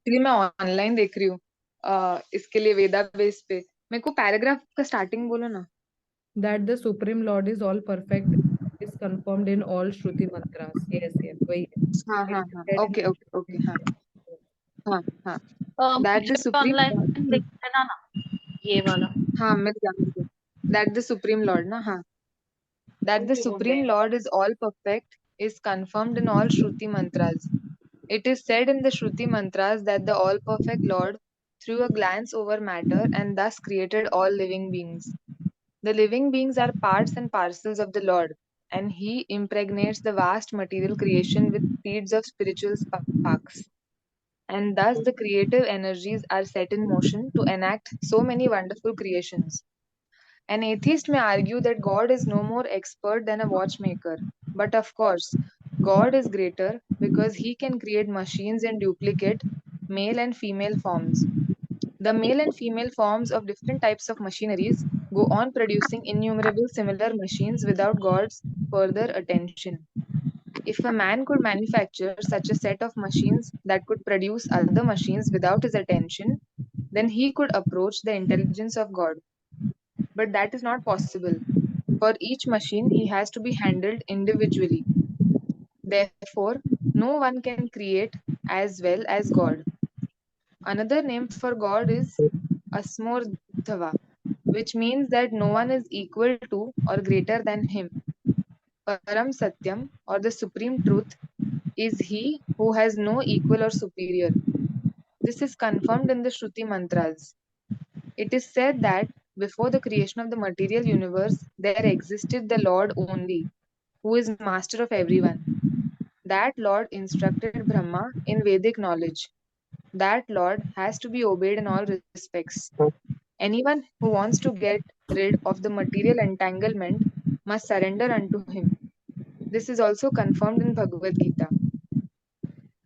Actually मैं online देख रही हूँ इसके लिए वेदा बेस पे। मेरे को पैराग्राफ का स्टार्टिंग बोलो ना। That the Supreme Lord is all perfect is confirmed in all Shruti mantras. Yes, yes, वही है. हाँ It हाँ is हाँ, said in okay all okay Shruti okay, हाँ mantras. हाँ हाँ। दैट मुझे द सुप्रीम ऑनलाइन लिख देना ना, ये वाला। हाँ मिल गया मिल गया। दैट द सुप्रीम लॉर्ड ना, हाँ। That the Supreme Lord is all perfect is confirmed in all Shruti mantras. It is said in the Shruti mantras that the all perfect Lord threw a glance over matter and thus created all living beings. The living beings are parts and parcels of the Lord, and He impregnates the vast material creation with seeds of spiritual sparks. And thus the creative energies are set in motion to enact so many wonderful creations. An atheist may argue that God is no more expert than a watchmaker. But of course, God is greater because he can create machines in duplicate male and female forms. The male and female forms of different types of machineries go on producing innumerable similar machines without God's further attention. If a man could manufacture such a set of machines that could produce other machines without his attention, then he could approach the intelligence of God. But that is not possible. For each machine, he has to be handled individually. Therefore, no one can create as well as God. Another name for God is Asmordhava, which means that no one is equal to or greater than him. Param Satyam, or the supreme truth, is he who has no equal or superior. This is confirmed in the Shruti mantras. It is said that before the creation of the material universe, there existed the Lord only, who is master of everyone. That Lord instructed Brahma in Vedic knowledge. That Lord has to be obeyed in all respects. Anyone who wants to get rid of the material entanglement must surrender unto him. This is also confirmed in Bhagavad Gita.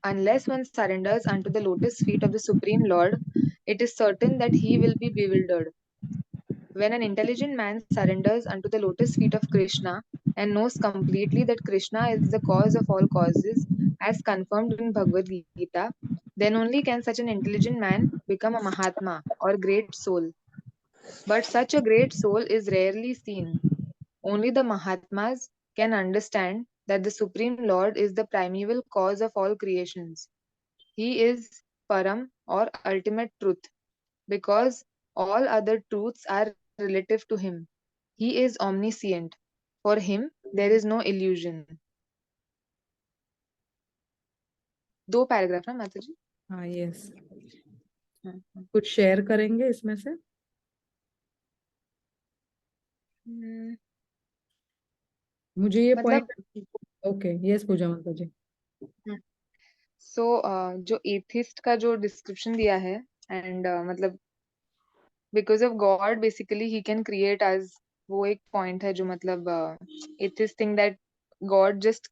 Unless one surrenders unto the lotus feet of the Supreme Lord, it is certain that he will be bewildered. When an intelligent man surrenders unto the lotus feet of Krishna and knows completely that Krishna is the cause of all causes, as confirmed in Bhagavad Gita, then only can such an intelligent man become a Mahatma or great soul. But such a great soul is rarely seen. Only the Mahatmas can understand that the Supreme Lord is the primeval cause of all creations. He is Param or ultimate truth because all other truths are relative to him. He is omniscient. For him, there is no illusion. दो paragraph ना माता जी। हाँ, yes. हाँ, हाँ। कुछ share करेंगे इसमें से? मुझे ये मतलब पॉइंट. ओके, यस पूजा माता जी. सो जो एथिस्ट का जो डिस्क्रिप्शन दिया है एंड मतलब because of God basically he can create as, वो एक पॉइंट है जो मतलब atheist think that God just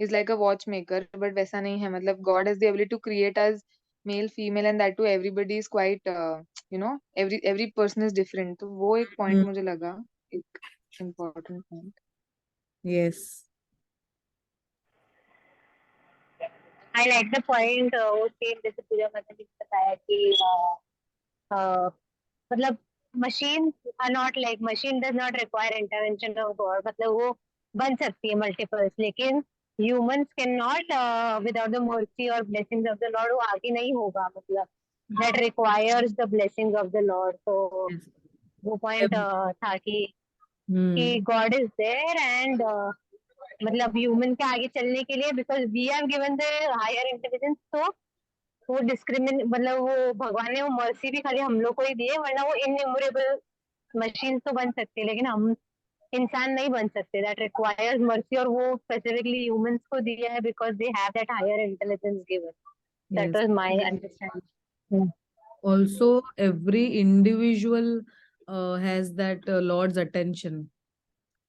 is like a watch maker, but वैसा नहीं है। मतलब God has the ability to create as male female and that to everybody is quite every person is different. तो वो एक पॉइंट मुझे लगा एक important point. Yes. I like the point वो सेम जैसे पूजा माता जी ने बताया कि मतलब machine are not like, machine does not require intervention of God, मतलब वो बन सकती है मल्टीपल्स, लेकिन humans can not without the mercy और ब्लेसिंग्स ऑफ द लॉर्ड वो आगे नहीं होगा, मतलब that requires the blessings of the Lord. तो Yes. वो पॉइंट था कि गॉड इज देयर एंड मतलब ह्यूमन के आगे चलने के लिए, because we are given the higher intelligence, तो वो डिस्क्रिमिन मतलब वो भगवान ने वो मर्सी भी खाली हम लोग को ही दी है, वरना वो इनन्यूमरेबल मशीन तो बन सकते हैं लेकिन हम इंसान नहीं बन सकते। दैट रिक्वायर्स मर्सी, और वो स्पेसिफिकली ह्यूमंस को दिया है because they have that higher intelligence given. That Yes. Was my understanding. Also, every individual has that Lord's attention.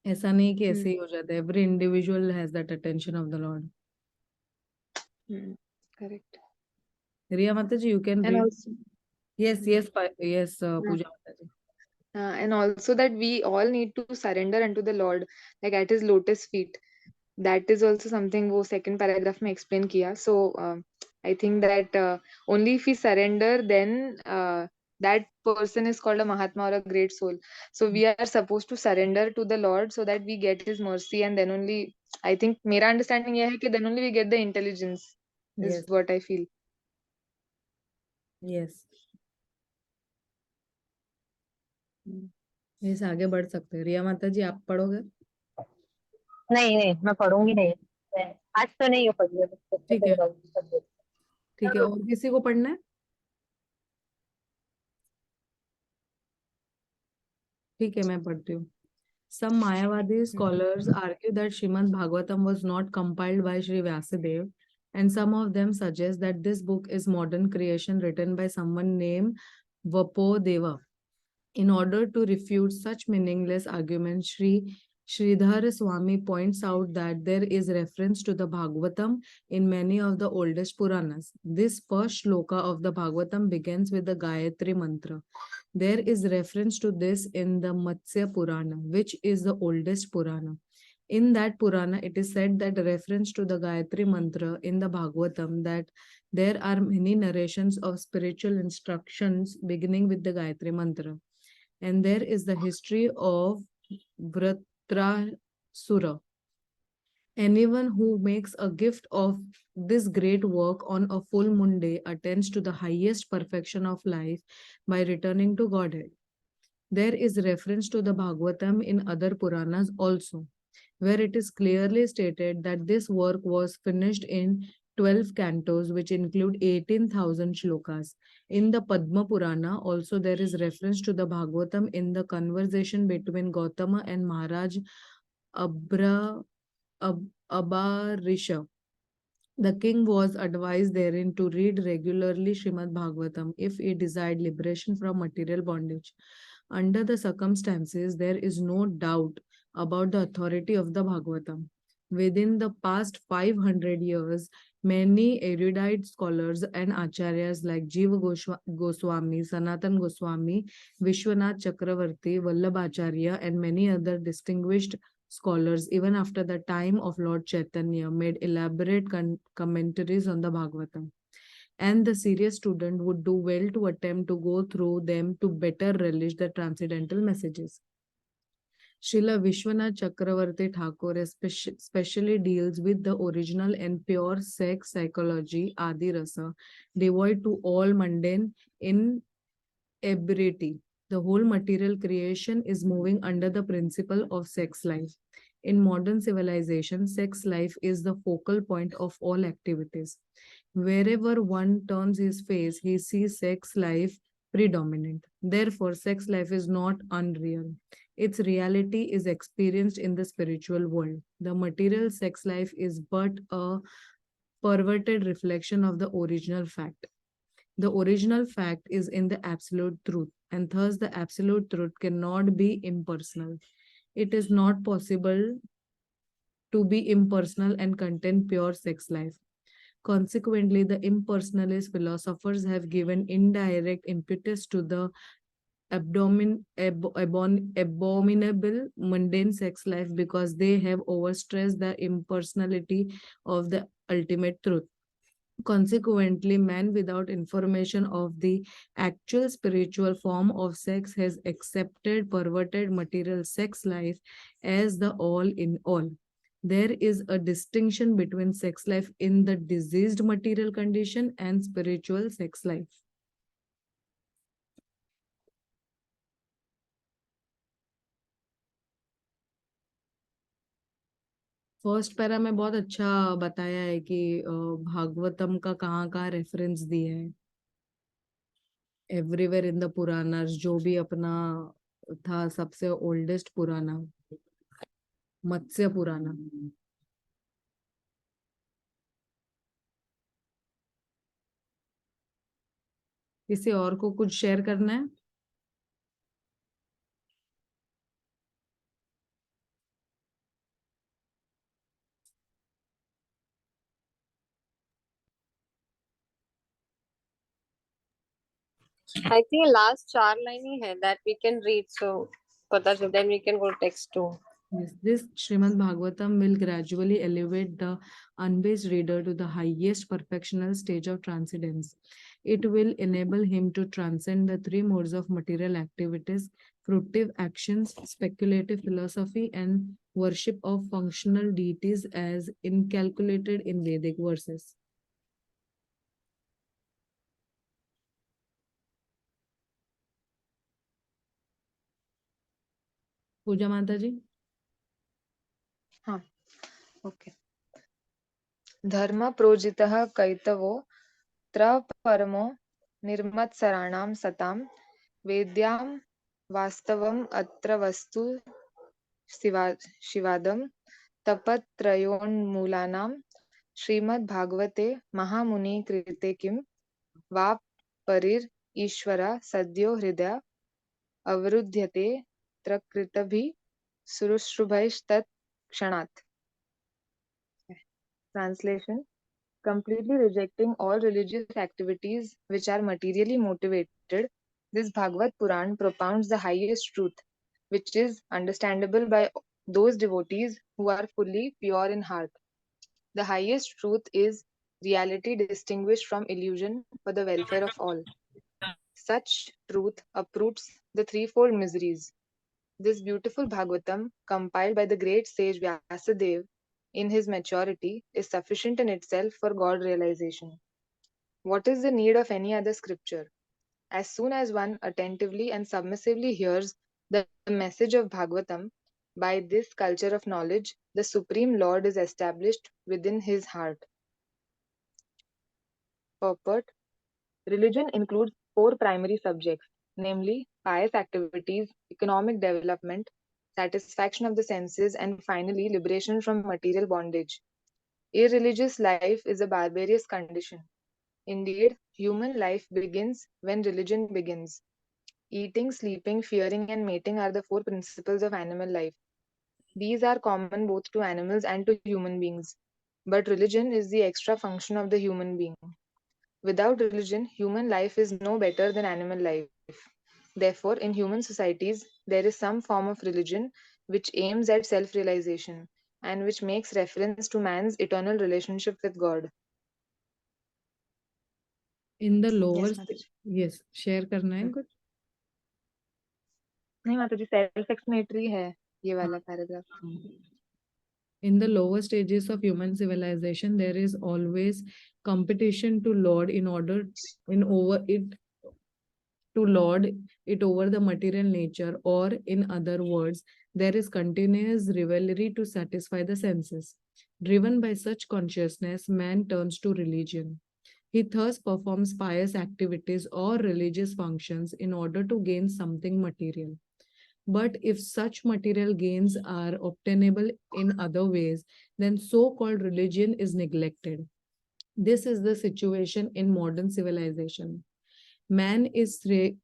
ऐसा नहीं कि ऐसे ही हो जाता है. Every individual has that attention of the Lord. Correct. Riya Mataji, you can and read. Also Yes, yes, yes, Pooja Mataji. and also that we all need to surrender unto the Lord, like at his lotus feet. That is also something वो second paragraph में explain किया. So I think that only if we surrender, then that person is called a Mahatma or a great soul. So we are supposed to surrender to the Lord so that we get His mercy, and then only, I think, मेरा understanding ये है कि then only we get the intelligence, is Yes. what I feel. Yes. इस आगे बढ़ सकते हैं। रिया माता जी, आप पढ़ोगे? नहीं नहीं, मैं पढ़ूंगी नहीं, आज तो नहीं हो पढ़ी। ठीक है, ठीक है। और किसी को पढ़ना है? ठीक है, मैं पढ़ती हूँ। Some Mayavadi scholars argue that Srimad Bhagavatam was not compiled by Sri Vyasadeva, and some of them suggest that this book is modern creation written by someone named Vapodeva. In order to refute such meaningless arguments, Sridhar Swami points out that there is reference to the Bhagavatam in many of the oldest Puranas. This first shloka of the Bhagavatam begins with the Gayatri mantra. There is reference to this in the Matsya Purana, which is the oldest Purana. In that Purana, it is said that reference to the Gayatri mantra in the Bhagavatam, that there are many narrations of spiritual instructions beginning with the Gayatri mantra. And there is the history of Vratrasura. Anyone who makes a gift of this great work on a full moon day attains to the highest perfection of life by returning to Godhead. There is reference to the Bhagavatam in other Puranas also, where it is clearly stated that this work was finished in 12 cantos, which include 18,000 shlokas. In the Padma Purana, also there is reference to the Bhagavatam in the conversation between Gautama and Maharaj Abra, Abarisha. The king was advised therein to read regularly Srimad Bhagavatam if he desired liberation from material bondage. Under the circumstances, there is no doubt about the authority of the Bhagavatam. Within the past 500 years, many erudite scholars and acharyas like Jiva Goswami, Sanatan Goswami, Vishwanath Chakravarti, Vallabhacharya, and many other distinguished scholars, even after the time of Lord Chaitanya, made elaborate commentaries on the Bhagavatam. And the serious student would do well to attempt to go through them to better relish the transcendental messages. Srila Vishwanath Chakravarti Thakur especially deals with the original and pure sex psychology, Adi Rasa, devoid to all mundane inebriety. The whole material creation is moving under the principle of sex life. In modern civilization, sex life is the focal point of all activities. Wherever one turns his face, he sees sex life predominant. Therefore, sex life is not unreal. Its reality is experienced in the spiritual world. The material sex life is but a perverted reflection of the original fact. The original fact is in the absolute truth, and thus the absolute truth cannot be impersonal. It is not possible to be impersonal and contain pure sex life. Consequently, the impersonalist philosophers have given indirect impetus to the abominable mundane sex life because they have overstressed the impersonality of the ultimate truth. Consequently, man without information of the actual spiritual form of sex has accepted perverted material sex life as the all in all. There is a distinction between sex life in the diseased material condition and spiritual sex life. First para में बहुत अच्छा बताया है कि भागवतम का कहाँ कहाँ reference दिए है एवरीवेयर इन द पुराणास जो भी अपना था सबसे ओल्डेस्ट पुराना मत्स्य पुराना किसी और को कुछ शेयर करना है I think last 4 line ही है that we can read, so पता चल then we can go text too. Yes, this Srimad Bhagavatam will gradually elevate the unbased reader to the highest perfectional stage of transcendence. It will enable him to transcend the three modes of material activities, fruitive actions, speculative philosophy, and worship of functional deities as incalculated in Vedic verses. Puja Mataji? हाँ, okay. धर्म प्रोजितः कैतवो परमो निर्मत्सराणां सतां वेद्यां वास्तवम् अत्र वस्तु शिवादं तपत्रयोन्मूलानां श्रीमद्भागवते महामुनिकृते किं वा परिर ईश्वर सद्यो हृदय अवरुध्यते त्रकृतभिः सुश्रुभैस्तत् क्षणात्. Translation: completely rejecting all religious activities which are materially motivated, this Bhagavad Puran propounds the highest truth, which is understandable by those devotees who are fully pure in heart. The highest truth is reality distinguished from illusion for the welfare of all. Such truth uproots the threefold miseries. This beautiful Bhagavatam, compiled by the great sage Vyasadeva in his maturity, is sufficient in itself for God realization. What is the need of any other scripture? As soon as one attentively and submissively hears the message of Bhagavatam, by this culture of knowledge, the Supreme Lord is established within his heart. Purport: religion includes four primary subjects, namely pious activities, economic development, satisfaction of the senses, and finally liberation from material bondage. Irreligious life is a barbarous condition. Indeed, human life begins when religion begins. Eating, sleeping, fearing, and mating are the four principles of animal life. These are common both to animals and to human beings. But religion is the extra function of the human being. Without religion, human life is no better than animal life. Therefore, in human societies, there is some form of religion which aims at self realization and which makes reference to man's eternal relationship with God. In the lower, Yes, Mataji. yes, share करना है Hmm. कुछ? नहीं माताजी, self explanatory है ये हाँ. वाला paragraph. In the lower stages of human civilization, there is always competition to lord in order in over it to lord it over the material nature, or in other words, there is continuous rivalry to satisfy the senses. Driven by such consciousness, man turns to religion. He thus performs pious activities or religious functions in order to gain something material. But if such material gains are obtainable in other ways, then so called religion is neglected. This is the situation in modern civilization. Man is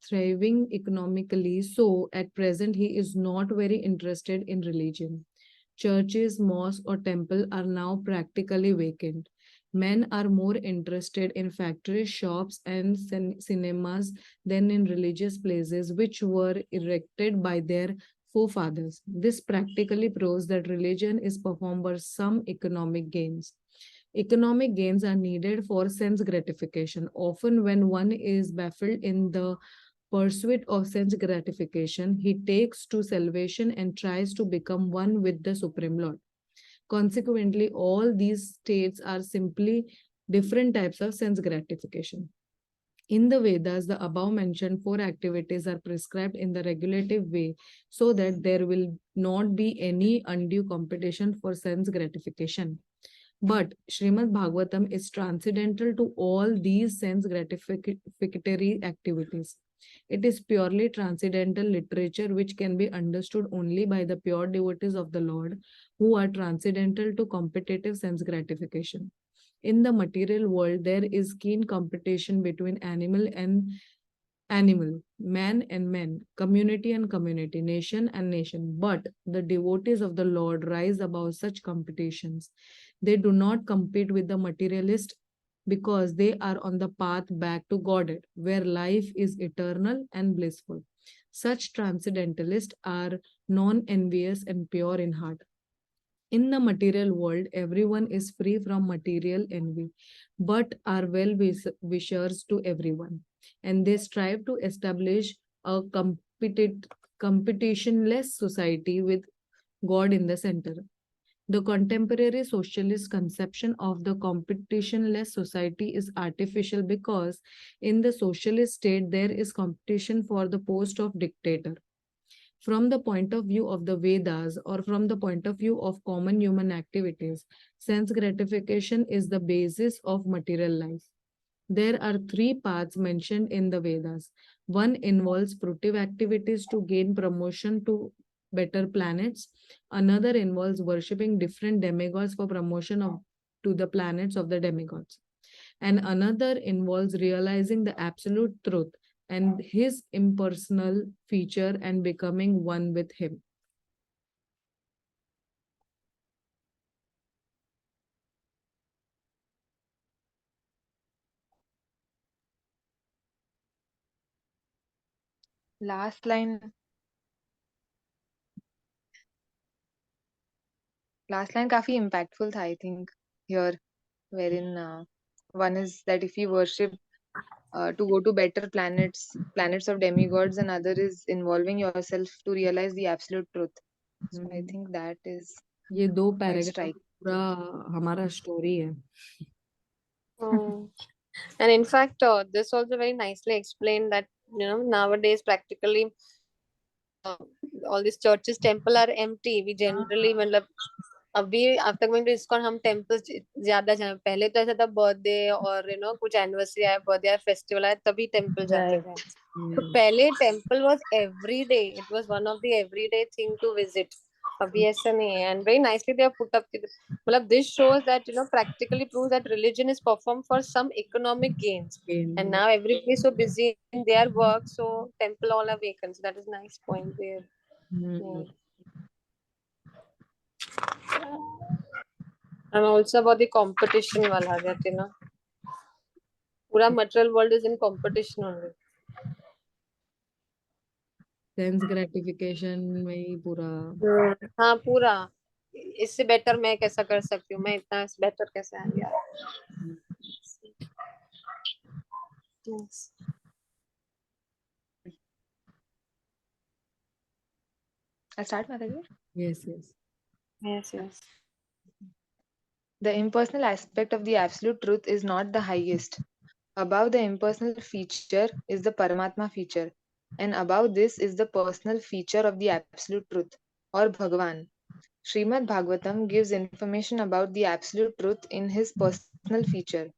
thriving economically, so at present he is not very interested in religion. Churches, mosques, or temple are now practically vacant. Men are more interested in factories, shops, and cinemas than in religious places which were erected by their forefathers. This practically proves that religion is performed for some economic gains. Economic gains are needed for sense gratification. Often, when one is baffled in the pursuit of sense gratification, he takes to salvation and tries to become one with the Supreme Lord. Consequently, all these states are simply different types of sense gratification. In the Vedas, the above mentioned four activities are prescribed in the regulative way so that there will not be any undue competition for sense gratification. But Srimad Bhagavatam is transcendental to all these sense gratificatory activities. It is purely transcendental literature which can be understood only by the pure devotees of the Lord who are transcendental to competitive sense gratification. In the material world, there is keen competition between animal, man and man, community, nation and nation. But the devotees of the Lord rise above such competitions. They do not compete with the materialist because they are on the path back to Godhead, where life is eternal and blissful. Such transcendentalists are non-envious and pure in heart. In the material world, everyone is free from material envy, but are well wishers to everyone. And they strive to establish a competitionless society with God in the center. The contemporary socialist conception of the competitionless society is artificial because in the socialist state there is competition for the post of dictator. From the point of view of the Vedas or from the point of view of common human activities, sense gratification is the basis of material life. There are three paths mentioned in the Vedas. One involves fruitive activities to gain promotion to better planets. Another involves worshipping different demigods for promotion of to the planets of the demigods. And another involves realizing the absolute truth and his impersonal feature and becoming one with him. Last line, last line काफी impactful था, I think, here, wherein one is that if you worship to go to better planets of demigods, and other is involving yourself to realize the absolute truth. So I hmm, think that is ये दो quite paragraph striking. पूरा हमारा story है. Hmm. And in fact, this also very nicely explained that nowadays practically uh, all these churches temple are empty. We generally मतलब अभी after going to ISKCON हम temples ज्यादा जाए. पहले तो ऐसा था बर्थडे और कुछ एनिवर्सरी आया, बर्थडे आया, फेस्टिवल आया, तभी टेम्पल जाते Right. थे. तो Yes. पहले temple was every day. It was one of the everyday thing to visit. अभी ऐसा नहीं है. And very nicely they have put up मतलब this shows that practically proves that religion is performed for some economic gains. And Again, now everybody is so busy in their work, so temple all are vacant. So that is nice point there. mm, And also about the competition wala that pura material world is in competition only. sense gratification में ही पूरा. हाँ पूरा. इससे better मैं कैसा कर सकती हूँ, मैं इतना बेटर कैसे आ गया. Yes. I'll start, Mataji. Yes, yes. Yes, yes. The impersonal aspect of the absolute truth is not the highest. Above the impersonal feature is the Paramatma feature, and above this is the personal feature of the absolute truth, or Bhagavan. Srimad Bhagavatam gives information about the absolute truth in his personal feature.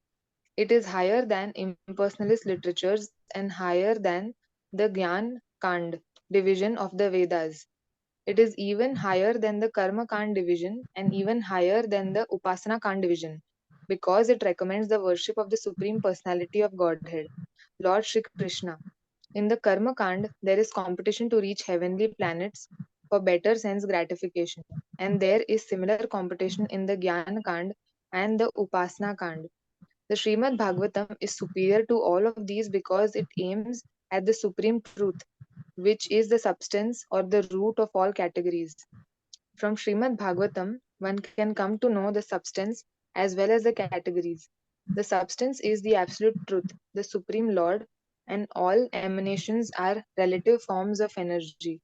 It is higher than impersonalist literatures and higher than the Gyan Kand division of the Vedas. It is even higher than the Karma Kand division and even higher than the Upasana Kand division because it recommends the worship of the Supreme Personality of Godhead, Lord Shri Krishna. In the Karma Kand, there is competition to reach heavenly planets for better sense gratification, and there is similar competition in the Gyan Kand and the Upasana Kand. The Srimad Bhagavatam is superior to all of these because it aims at the supreme truth, which is the substance or the root of all categories. From Srimad Bhagavatam, one can come to know the substance as well as the categories. The substance is the absolute truth, the supreme Lord, and all emanations are relative forms of energy.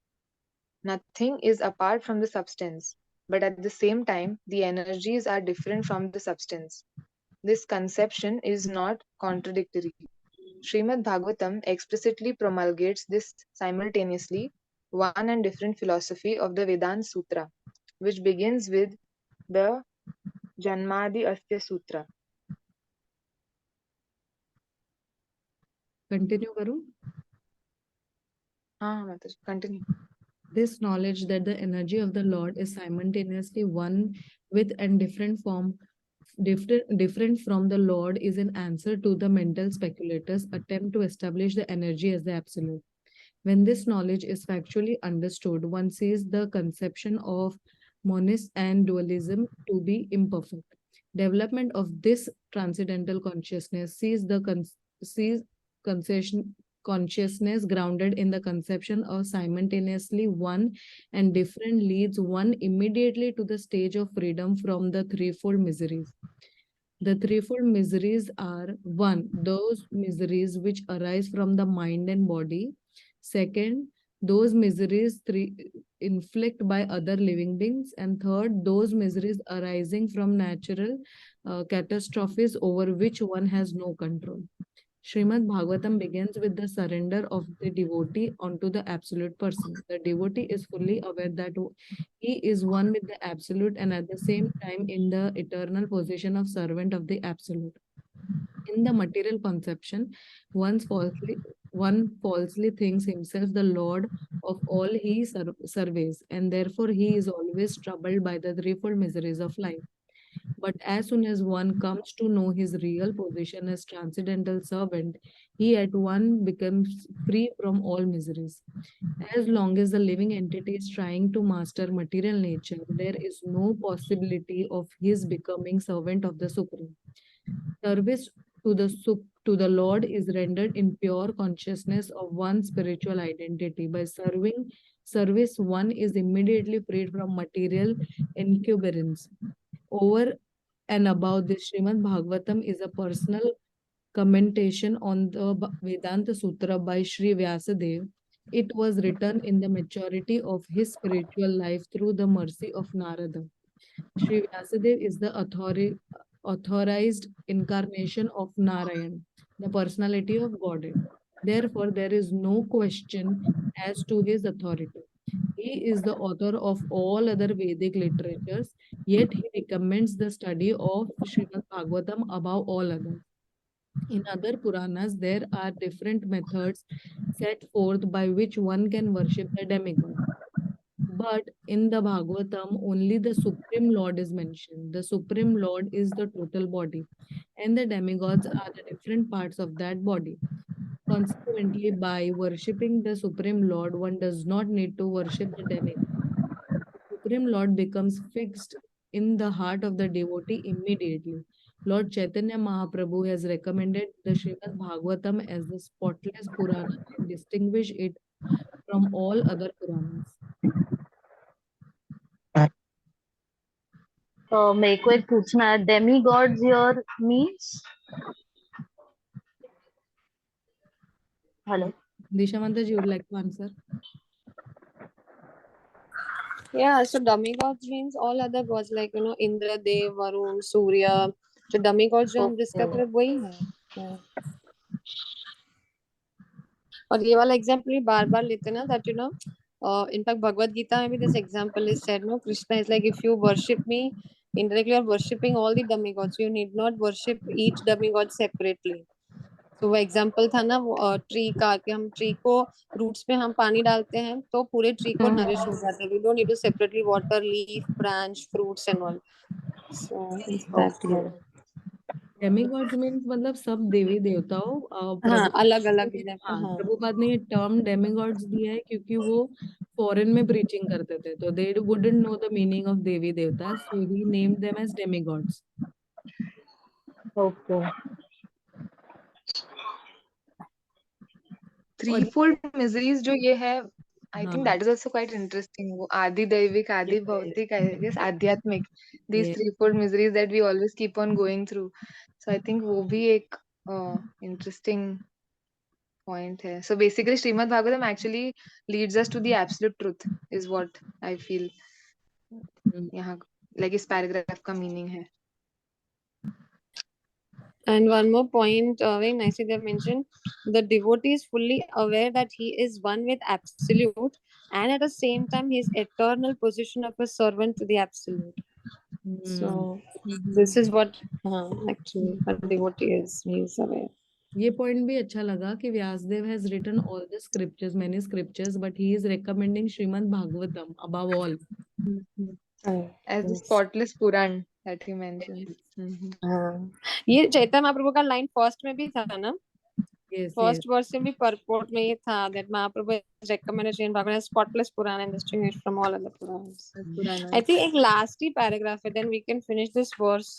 Nothing is apart from the substance, but at the same time, the energies are different from the substance. This conception is not contradictory. Srimad Bhagavatam explicitly promulgates this simultaneously, one and different philosophy of the Vedanta Sutra, which begins with the Janmadi Asya Sutra. Continue करूँ. Mataji, continue. This knowledge that the energy of the Lord is simultaneously one with and different from the Lord is an answer to the mental speculators' attempt to establish the energy as the absolute. When this knowledge is factually understood, one sees the conception of monism and dualism to be imperfect. Development of this transcendental consciousness sees the sees concession consciousness grounded in the conception of simultaneously one and different leads one immediately to the stage of freedom from the threefold miseries. The threefold miseries are: one, those miseries which arise from the mind and body; second, those miseries inflicted by other living beings; and third, those miseries arising from natural catastrophes over which one has no control. Srimad Bhagavatam begins with the surrender of the devotee onto the absolute person. The devotee is fully aware that he is one with the absolute and at the same time in the eternal position of servant of the absolute. In the material conception, one falsely thinks himself the lord of all he surveys, and therefore he is always troubled by the threefold miseries of life. But as soon as one comes to know his real position as transcendental servant, he at once becomes free from all miseries. As long as the living entity is trying to master material nature, there is no possibility of his becoming servant of the Supreme. Service to the Lord is rendered in pure consciousness of one's spiritual identity. By service, one is immediately freed from material incumbrance. Over and above this, Srimad Bhagavatam is a personal commentation on the Vedanta Sutra by Sri Vyasadeva. It was written in the maturity of his spiritual life through the mercy of Narada. Sri Vyasadeva is the authorized incarnation of Narayan, the personality of Godhead. Therefore, there is no question as to his authority. He is the author of all other Vedic literatures, yet he recommends the study of Srimad Bhagavatam above all others. In other Puranas, there are different methods set forth by which one can worship the demigod. But in the Bhagavatam, only the Supreme Lord is mentioned. The Supreme Lord is the total body, and the demigods are the different parts of that body. Consequently, by worshipping the Supreme Lord, one does not need to worship the demigod. The Supreme Lord becomes fixed in the heart of the devotee immediately. Lord Chaitanya Mahaprabhu has recommended the Srimad Bhagavatam as the spotless Purana and distinguish it from all other Puranas. मेरे को एक पूछना है, demigods your means? Hello. Disha Mantaji would like to answer. Yeah, so demigods means all other gods like Indra, Dev, Varun, Surya. जो demigods जो हम discuss कर रहे हैं वही है. Yeah. और ये वाला एग्जांपल बार बार लेते हैं ना that in fact Bhagavad Gita में भी this example is said, no, Krishna is like, if you worship me indirectly, you are worshipping all the demigods, you need not worship each demigod separately. तो वो एग्जाम्पल था ना tree का, कि हम tree को रूट्स पे हम पानी डालते हैं तो पूरे ट्री को नरिश हो जाता है. We don't need to separately water leaf branch fruits and all. So that way. Demigods means मतलब सब देवी देवताओं हाँ, अलग अलग प्रभुपाद ने ये टर्म डेमिगॉड्स दिया है क्योंकि वो फॉरेन में प्रीचिंग करते थे, तो they wouldn't know the meaning of devi devta, so he named them as demigods. Okay. Threefold miseries जो ये है, I think that is also quite interesting. वो आदि दैविक, आदि भौतिक, I guess आध्यात्मिक, these threefold miseries that we always keep on going through. So I think वो भी एक interesting point है. So basically Srimad Bhagavatam actually leads us to the absolute truth is what I feel. यहाँ like इस paragraph का meaning है. And one more point, very nicely they have mentioned, the devotee is fully aware that he is one with absolute, and at the same time his eternal position of a servant to the absolute. So this is what actually a devotee is. He is aware. ये point भी अच्छा लगा कि Vyasadeva has written all the scriptures, many scriptures, but he is recommending Srimad Bhagavatam above all as the spotless Puran that he mentions. ये चैतन्य महाप्रभु का line first में भी था ना, yes, फर्स्ट वर्स में भी परपोर्ट में ये था that Mahaprabhu is recommended Srimad Bhagavatam as spotless Purana and distinguished from all other Puranas. I think एक लास्ट ही पैराग्राफ है, then we can finish this verse.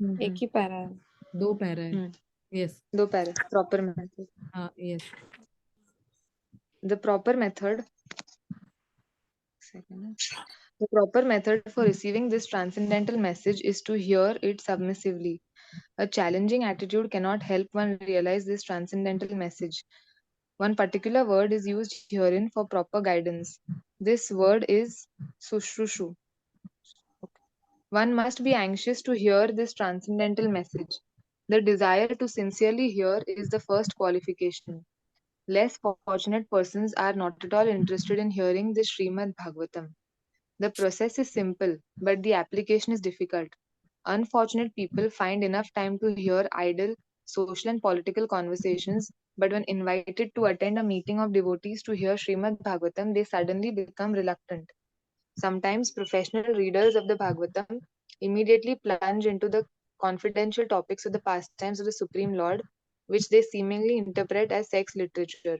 एक ही पैरा है, दो पैरा है. Yes. दो पैरे proper method. Yes. The proper method. Second. The proper method for receiving this transcendental message is to hear it submissively. A challenging attitude cannot help one realize this transcendental message. One particular word is used herein for proper guidance. This word is sushrushu. One must be anxious to hear this transcendental message. The desire to sincerely hear is the first qualification. Less fortunate persons are not at all interested in hearing the Srimad Bhagavatam. The process is simple, but the application is difficult. Unfortunate people find enough time to hear idle social and political conversations, but when invited to attend a meeting of devotees to hear Srimad Bhagavatam, they suddenly become reluctant. Sometimes professional readers of the Bhagavatam immediately plunge into the confidential topics of the pastimes of the Supreme Lord, which they seemingly interpret as sex literature.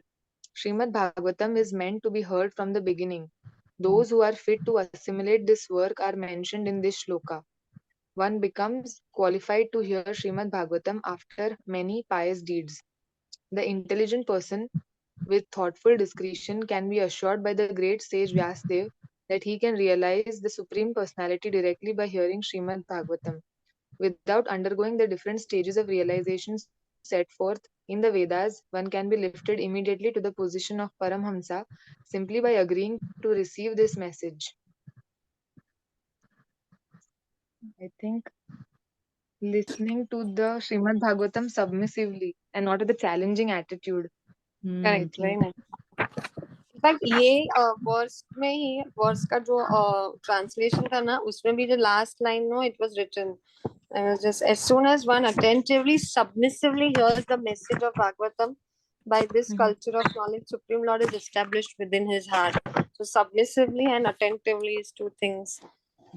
Srimad Bhagavatam is meant to be heard from the beginning. Those who are fit to assimilate this work are mentioned in this shloka. One becomes qualified to hear Srimad Bhagavatam after many pious deeds. The intelligent person with thoughtful discretion can be assured by the great sage Vyasdev that he can realize the Supreme Personality directly by hearing Srimad Bhagavatam. Without undergoing the different stages of realization set forth in the Vedas, one can be lifted immediately to the position of Paramhamsa simply by agreeing to receive this message. I think listening to the Srimad Bhagavatam submissively and not with a challenging attitude. Correct, very nice. In fact ये verse में ही verse का जो translation था ना उसमें भी जो last line no it was written I was just as soon as one attentively submissively hears the message of Bhagavatam by this culture of knowledge Supreme Lord is established within his heart. So submissively and attentively is two things.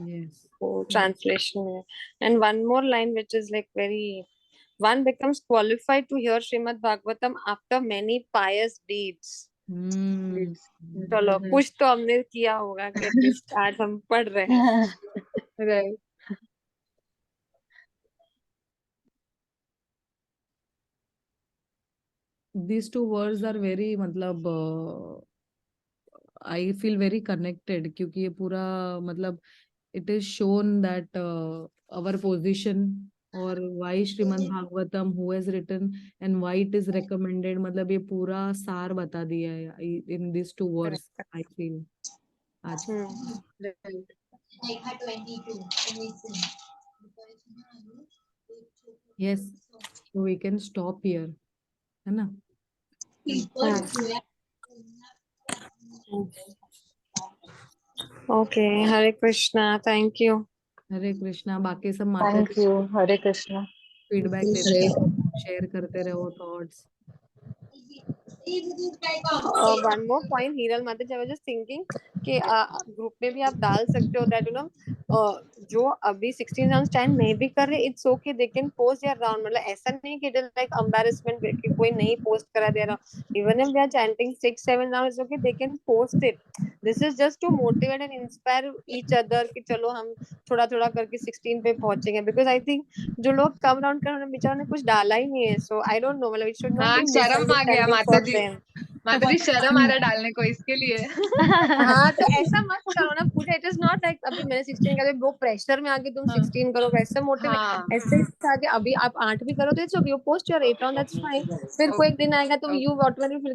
Yes. Translation and one more line which is like very one becomes qualified to hear Srimad Bhagavatam after many pious deeds. चलो कुछ तो हमने किया होगा कि at least आज हम पढ़ रहे हैं. Right. These two words are very मतलब I feel very connected क्योंकि ये पूरा मतलब it is shown that our position or why Srimad Bhagavatam who has written and why it is recommended मतलब ये पूरा सार बता दिया है in these two words I feel आज. Yes, so we can stop here, है ना? Okay, Hare Krishna, thank you. हरे कृष्णा. बाकी सब माता Thank you. Hare Krishna. Feedback देते रहो, शेयर करते रहो thoughts. One more point, Hiral Mataji, I was just thinking कि ग्रुप में भी आप डाल सकते हो that you know जो अभी 16 rounds chant नहीं भी कर रहे it's okay they can post their round मतलब ऐसा नहीं कि it is like embarrassment कि कोई नहीं post करा दे रहा even if they are chanting 6-7 rounds it's okay they can post it. This is just to motivate and inspire each other कि चलो हम थोड़ा थोड़ा करके 16 पे पहुंचेंगे because I think जो लोग कम राउंड कर रहे हैं बेचारों ने कुछ डाला ही नहीं है so I don't know मतलब it should not be शर्म आ गया misunderstanding for them. माता जी शर्म आ रहा डालने को इसके लिए. हाँ तो ऐसा मत करो ना पूजा इट इज नॉट लाइक अभी मैंने 16 कर वो प्रेशर में आके तुम 16 करो वैसे मोटिवेट ऐसे आगे अभी आप 8 भी करो तो it's okay you post your 8 on that's fine फिर कोई एक दिन आएगा तो यू ऑटोमेटिकली